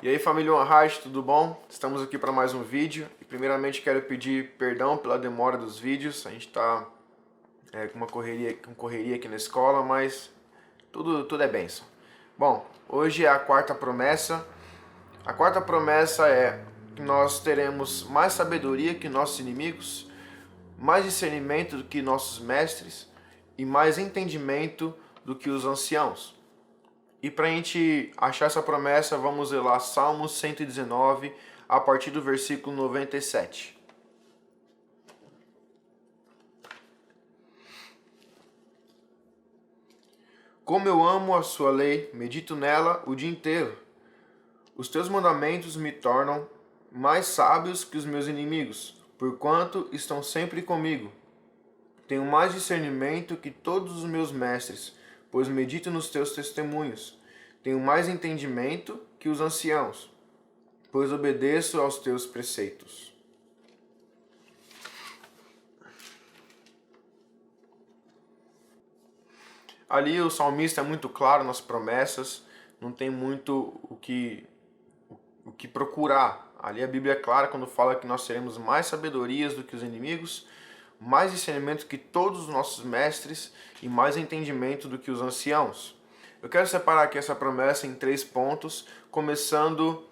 E aí, família One Heart, tudo bom? Estamos aqui para mais um vídeo e primeiramente quero pedir perdão pela demora dos vídeos. A gente está com uma correria aqui na escola, mas tudo é bênção. Bom, hoje é a quarta promessa. A quarta promessa é que nós teremos mais sabedoria que nossos inimigos, mais discernimento do que nossos mestres e mais entendimento do que os anciãos. E para a gente achar essa promessa, vamos ler lá Salmos 119, a partir do versículo 97. Como eu amo a sua lei, medito nela o dia inteiro. Os teus mandamentos me tornam mais sábios que os meus inimigos, porquanto estão sempre comigo. Tenho mais discernimento que todos os meus mestres, pois medito nos teus testemunhos. Tenho mais entendimento que os anciãos, pois obedeço aos teus preceitos. Ali o salmista é muito claro nas promessas, não tem muito o que procurar. Ali a Bíblia é clara quando fala que nós teremos mais sabedorias do que os inimigos, mais discernimento que todos os nossos mestres e mais entendimento do que os anciãos. Eu quero separar aqui essa promessa em 3 pontos, começando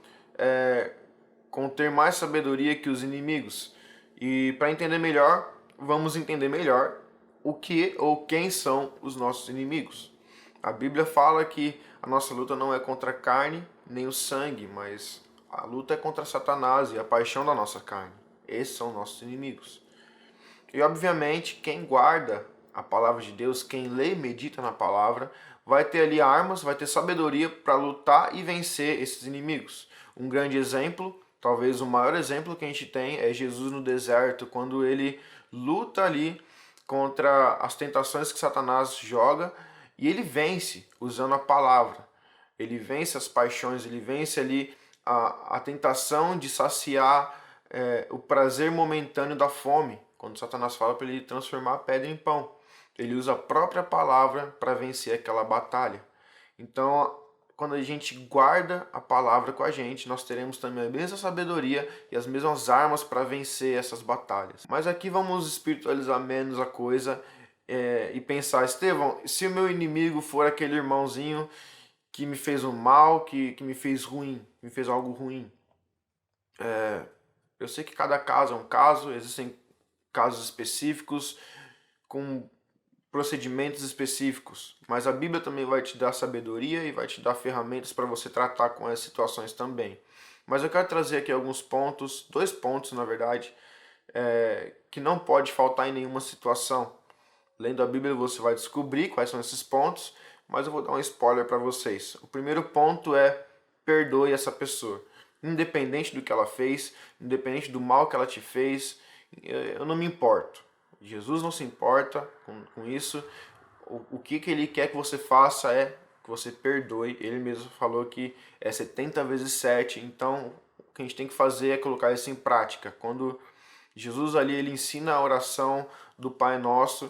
com ter mais sabedoria que os inimigos. E para entender melhor, vamos entender melhor o que ou quem são os nossos inimigos. A Bíblia fala que a nossa luta não é contra a carne nem o sangue, mas a luta é contra Satanás e a paixão da nossa carne. Esses são nossos inimigos. E obviamente, quem guarda a palavra de Deus, quem lê e medita na palavra, vai ter ali armas, vai ter sabedoria para lutar e vencer esses inimigos. Um grande exemplo, talvez o maior exemplo que a gente tem, é Jesus no deserto, quando ele luta ali contra as tentações que Satanás joga e ele vence usando a palavra. Ele vence as paixões, ele vence ali a tentação de saciar o prazer momentâneo da fome. Quando Satanás fala para ele transformar a pedra em pão, ele usa a própria palavra para vencer aquela batalha. Então, quando a gente guarda a palavra com a gente, nós teremos também a mesma sabedoria e as mesmas armas para vencer essas batalhas. Mas aqui vamos espiritualizar menos a coisa e pensar, Estevão, se o meu inimigo for aquele irmãozinho que me fez um mal, que me fez ruim, me fez algo ruim. Eu sei que cada caso é um caso, existem casos específicos, com procedimentos específicos, mas a Bíblia também vai te dar sabedoria e vai te dar ferramentas para você tratar com essas situações também. Mas eu quero trazer aqui alguns pontos, 2 pontos na verdade, que não pode faltar em nenhuma situação. Lendo a Bíblia você vai descobrir quais são esses pontos, mas eu vou dar um spoiler para vocês. O primeiro ponto é: perdoe essa pessoa. Independente do que ela fez, independente do mal que ela te fez, eu não me importo. Jesus não se importa com isso. O que ele quer que você faça é que você perdoe. Ele mesmo falou que é 70 vezes 7. Então, o que a gente tem que fazer é colocar isso em prática. Quando Jesus ali ele ensina a oração do Pai Nosso,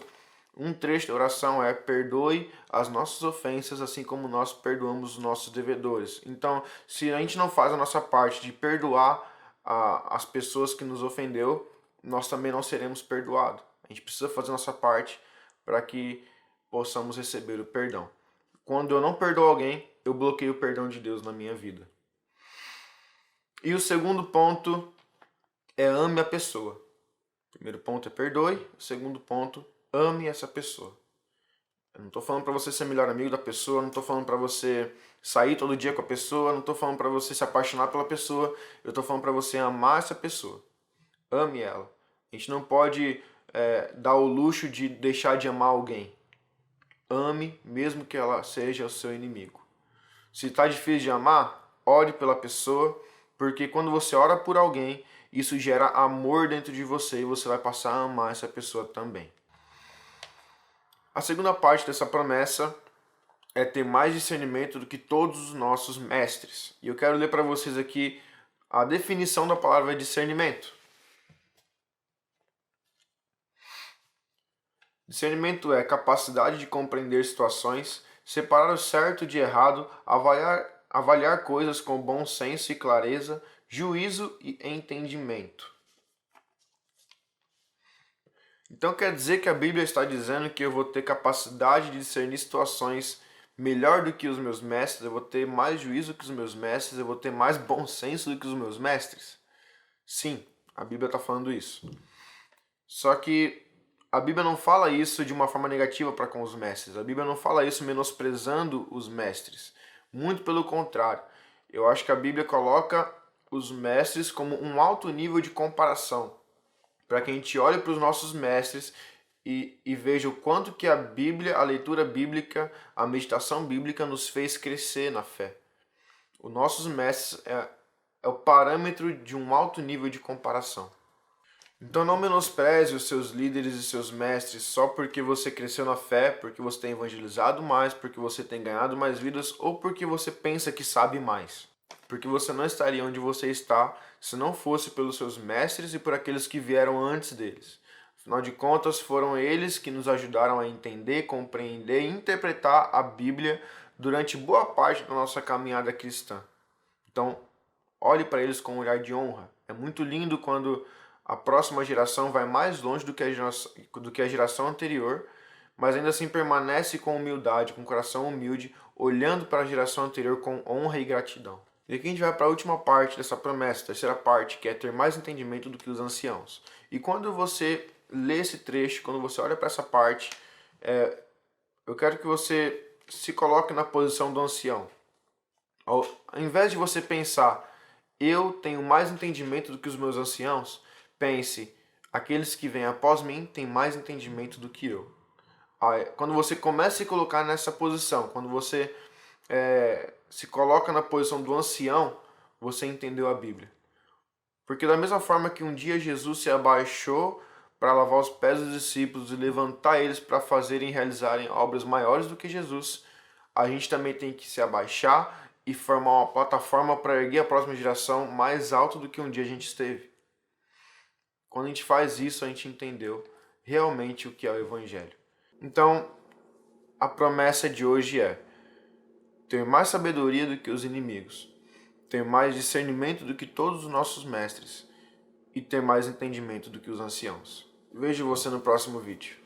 um trecho da oração é: perdoe as nossas ofensas, assim como nós perdoamos os nossos devedores. Então, se a gente não faz a nossa parte de perdoar as pessoas que nos ofendeu, nós também não seremos perdoados. A gente precisa fazer a nossa parte para que possamos receber o perdão. Quando eu não perdoo alguém, eu bloqueio o perdão de Deus na minha vida. E o segundo ponto é: ame a pessoa. O primeiro ponto é perdoe, o segundo ponto, ame essa pessoa. Eu não estou falando para você ser melhor amigo da pessoa, não estou falando para você sair todo dia com a pessoa, não estou falando para você se apaixonar pela pessoa, eu estou falando para você amar essa pessoa. Ame ela. A gente não pode dar o luxo de deixar de amar alguém. Ame, mesmo que ela seja o seu inimigo. Se está difícil de amar, ore pela pessoa, porque quando você ora por alguém, isso gera amor dentro de você e você vai passar a amar essa pessoa também. A segunda parte dessa promessa é ter mais discernimento do que todos os nossos mestres. E eu quero ler para vocês aqui a definição da palavra discernimento. Discernimento é capacidade de compreender situações, separar o certo de errado, avaliar avaliar coisas com bom senso e clareza, juízo e entendimento. Então quer dizer que a Bíblia está dizendo que eu vou ter capacidade de discernir situações melhor do que os meus mestres, eu vou ter mais juízo que os meus mestres, eu vou ter mais bom senso do que os meus mestres? Sim, a Bíblia está falando isso. Só que a Bíblia não fala isso de uma forma negativa para com os mestres. A Bíblia não fala isso menosprezando os mestres. Muito pelo contrário. Eu acho que a Bíblia coloca os mestres como um alto nível de comparação, para que a gente olhe para os nossos mestres e veja o quanto que a Bíblia, a leitura bíblica, a meditação bíblica nos fez crescer na fé. Os nossos mestres é o parâmetro de um alto nível de comparação. Então não menospreze os seus líderes e seus mestres só porque você cresceu na fé, porque você tem evangelizado mais, porque você tem ganhado mais vidas ou porque você pensa que sabe mais. Porque você não estaria onde você está se não fosse pelos seus mestres e por aqueles que vieram antes deles. Afinal de contas, foram eles que nos ajudaram a entender, compreender e interpretar a Bíblia durante boa parte da nossa caminhada cristã. Então, olhe para eles com um olhar de honra. É muito lindo quando a próxima geração vai mais longe do que a geração anterior, mas ainda assim permanece com humildade, com coração humilde, olhando para a geração anterior com honra e gratidão. E aqui a gente vai para a última parte dessa promessa, a terceira parte, que é ter mais entendimento do que os anciãos. E quando você lê esse trecho, quando você olha para essa parte, eu quero que você se coloque na posição do ancião. Ao invés de você pensar, eu tenho mais entendimento do que os meus anciãos, pense, aqueles que vêm após mim têm mais entendimento do que eu. Quando você começa a se colocar nessa posição, quando você se coloca na posição do ancião, você entendeu a Bíblia. Porque da mesma forma que um dia Jesus se abaixou para lavar os pés dos discípulos e levantar eles para fazerem e realizarem obras maiores do que Jesus, a gente também tem que se abaixar e formar uma plataforma para erguer a próxima geração mais alto do que um dia a gente esteve. Quando a gente faz isso, a gente entendeu realmente o que é o Evangelho. Então, a promessa de hoje é ter mais sabedoria do que os inimigos, ter mais discernimento do que todos os nossos mestres e ter mais entendimento do que os anciãos. Vejo você no próximo vídeo.